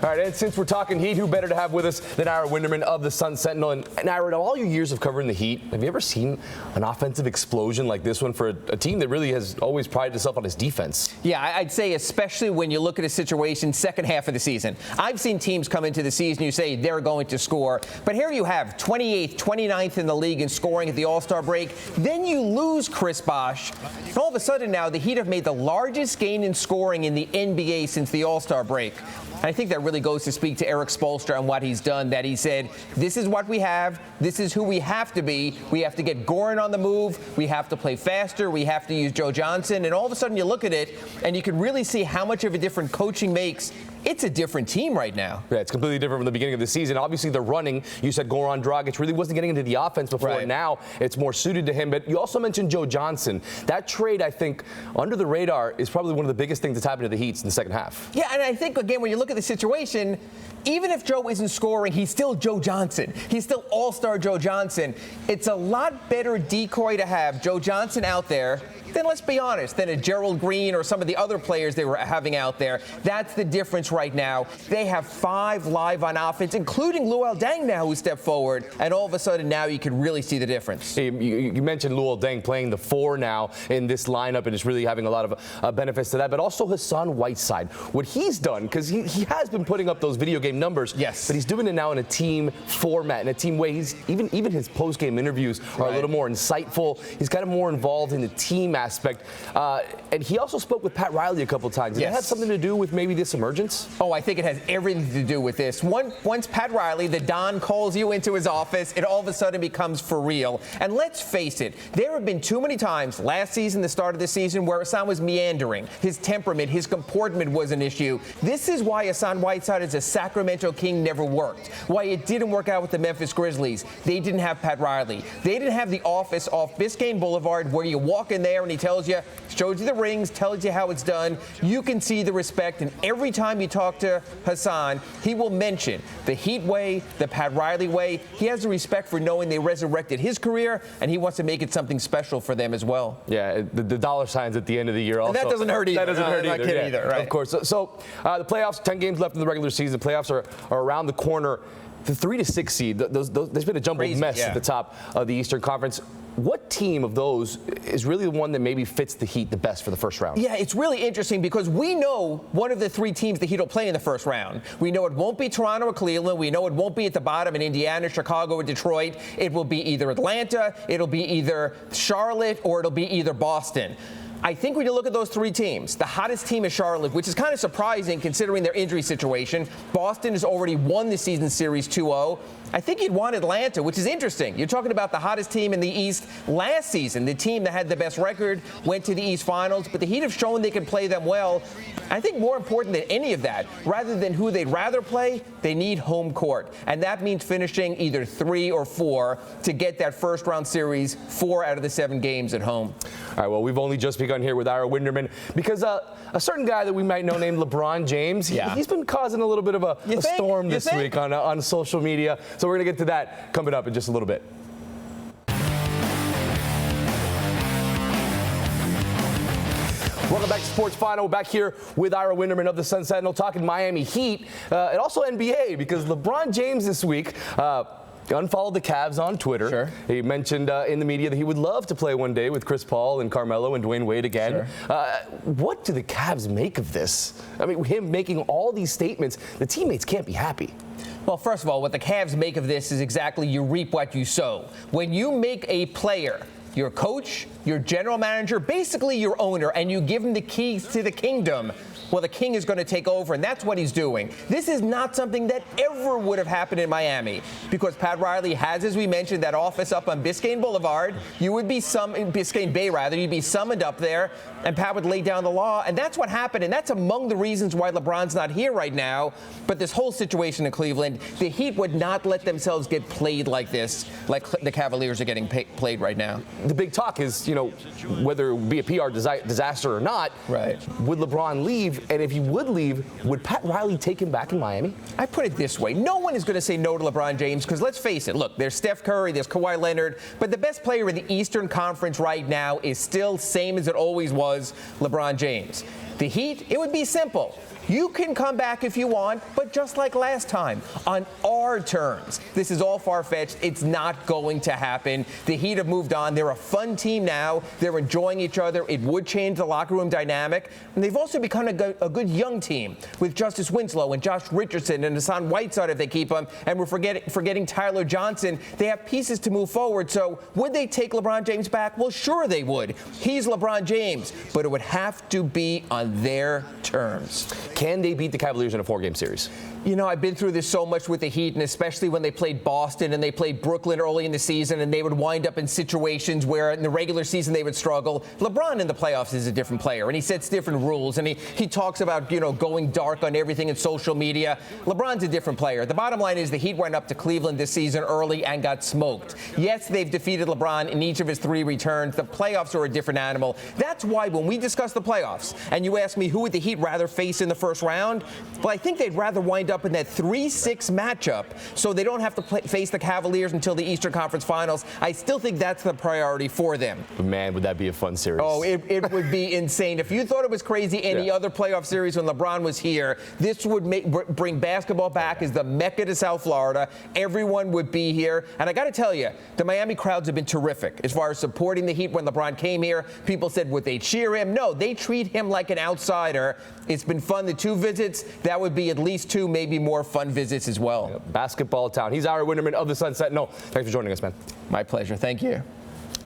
All right, and since we're talking Heat, who better to have with us than Ira Winderman of the Sun Sentinel? And Ira, in all your years of covering the Heat, have you ever seen an offensive explosion like this one for a team that really has always prided itself on its defense? Yeah, I'd say especially when you look at a situation second half of the season. I've seen teams come into the season, you say they're going to score. But here you have 28th, 29th in the league in scoring at the All-Star break. Then you lose Chris Bosh. And all of a sudden now, the Heat have made the largest gain in scoring in the NBA since the All-Star break. And I think that really goes to speak to Eric Spoelstra and what he's done, that he said, this is what we have, this is who we have to be. We have to get Goran on the move, we have to play faster, we have to use Joe Johnson. And all of a sudden you look at it and you can really see how much of a difference coaching makes. It's a different team right now. Yeah, it's completely different from the beginning of the season. Obviously, the running, you said Goran Dragic really wasn't getting into the offense before. Right. Now it's more suited to him. But you also mentioned Joe Johnson. That trade, I think, under the radar is probably one of the biggest things that's happened to the Heat in the second half. Yeah, and I think, again, when you look at the situation, even if Joe isn't scoring, he's still Joe Johnson. He's still all-star Joe Johnson. It's a lot better decoy to have Joe Johnson out there than, let's be honest, than a Gerald Green or some of the other players they were having out there. That's the difference right now. They have 5 live on offense, including Luol Deng now, who stepped forward, and all of a sudden now you can really see the difference. You mentioned Luol Deng playing the 4 now in this lineup, and it's really having a lot of benefits to that, but also Hassan Whiteside. What he's done, because he has been putting up those video game numbers, yes, but he's doing it now in a team format, in a team way. He's even his post-game interviews are a little more insightful. He's got him more involved in the team aspect. And he also spoke with Pat Riley a couple times. Did that have something to do with maybe this emergence? Oh, I think it has everything to do with this. Once Pat Riley, the Don, calls you into his office, it all of a sudden becomes for real. And let's face it, there have been too many times last season, the start of the season, where Hassan was meandering. His temperament, his comportment was an issue. This is why Hassan Whiteside as a Sacramento King never worked. Why it didn't work out with the Memphis Grizzlies. They didn't have Pat Riley. They didn't have the office off Biscayne Boulevard where you walk in there and he tells you, shows you the rings, tells you how it's done. You can see the respect, and every time you talk to Hassan, he will mention the Heat way, the Pat Riley way. He has the respect for knowing they resurrected his career, and he wants to make it something special for them as well. Yeah, the dollar signs at the end of the year also. And that doesn't hurt either. That doesn't hurt either. Either, right? Of course. So the playoffs, 10 games left in the regular season. The playoffs are around the corner. The 3 to 6 seed, there's been a jumbled mess at the top of the Eastern Conference. What team of those is really the one that maybe fits the Heat the best for the first round? Yeah, it's really interesting because we know one of the 3 teams the Heat will play in the first round. We know it won't be Toronto or Cleveland. We know it won't be at the bottom in Indiana, Chicago, or Detroit. It will be either Atlanta, it'll be either Charlotte, or it'll be either Boston. I think when you look at those 3 teams, the hottest team is Charlotte, which is kind of surprising considering their injury situation. Boston has already won the season series 2-0. I think you'd want Atlanta, which is interesting. You're talking about the hottest team in the East last season. The team that had the best record went to the East Finals, but the Heat have shown they can play them well. I think more important than any of that, rather than who they'd rather play, they need home court. And that means finishing either 3 or 4 to get that first round series 4 out of the 7 games at home. All right, well, we've only just begun here with Ira Winderman because a certain guy that we might know named LeBron James, he's been causing a little bit of a storm this week on social media. So we're going to get to that coming up in just a little bit. Welcome back to Sports Final. We're back here with Ira Winderman of the Sun Sentinel talking Miami Heat and also NBA because LeBron James this week unfollowed the Cavs on Twitter. Sure. He mentioned in the media that he would love to play one day with Chris Paul and Carmelo and Dwayne Wade again. Sure. What do the Cavs make of this? I mean, him making all these statements, the teammates can't be happy. Well, first of all, what the Cavs make of this is exactly you reap what you sow. When you make a player your coach, your general manager, basically your owner, and you give him the keys to the kingdom, well, the king is going to take over, and that's what he's doing. This is not something that ever would have happened in Miami because Pat Riley has, as we mentioned, that office up on Biscayne Boulevard. You would be Biscayne Bay, rather. You'd be summoned up there, and Pat would lay down the law, and that's what happened, and that's among the reasons why LeBron's not here right now. But this whole situation in Cleveland, the Heat would not let themselves get played like this, like the Cavaliers are getting played right now. The big talk is, whether it would be a PR disaster or not, would LeBron leave? And if he would leave, would Pat Riley take him back in Miami? I put it this way. No one is going to say no to LeBron James because let's face it. Look, there's Steph Curry, there's Kawhi Leonard, but the best player in the Eastern Conference right now is still same as it always was, LeBron James. The Heat, it would be simple. You can come back if you want, but just like last time, on our terms. This is all far-fetched. It's not going to happen. The Heat have moved on. They're a fun team now. They're enjoying each other. It would change the locker room dynamic. And they've also become a good young team with Justice Winslow and Josh Richardson and Hassan Whiteside if they keep him. And we're forgetting Tyler Johnson. They have pieces to move forward. So would they take LeBron James back? Well, sure they would. He's LeBron James. But it would have to be on their terms. Can they beat the Cavaliers in a 4-game series? You know, I've been through this so much with the Heat, and especially when they played Boston and they played Brooklyn early in the season, and they would wind up in situations where in the regular season they would struggle. LeBron in the playoffs is a different player, and he sets different rules, and he talks about, going dark on everything in social media. LeBron's a different player. The bottom line is the Heat went up to Cleveland this season early and got smoked. Yes, they've defeated LeBron in each of his 3 returns. The playoffs are a different animal. That's why when we discuss the playoffs, and you ask me who would the Heat rather face in the first round, well, I think they'd rather wind up in that 3-6 matchup so they don't have to face the Cavaliers until the Eastern Conference Finals. I still think that's the priority for them. Man, would that be a fun series. Oh, it would be insane. If you thought it was crazy any other playoff series when LeBron was here, this would bring basketball back as the Mecca to South Florida. Everyone would be here. And I got to tell you, the Miami crowds have been terrific as far as supporting the Heat when LeBron came here. People said, would they cheer him? No, they treat him like an outsider. It's been fun. The 2 visits, that would be at least 2, maybe more fun visits as well. Basketball town. He's Ira Winderman of the Sun Sentinel. Thanks for joining us, man. My pleasure. Thank you.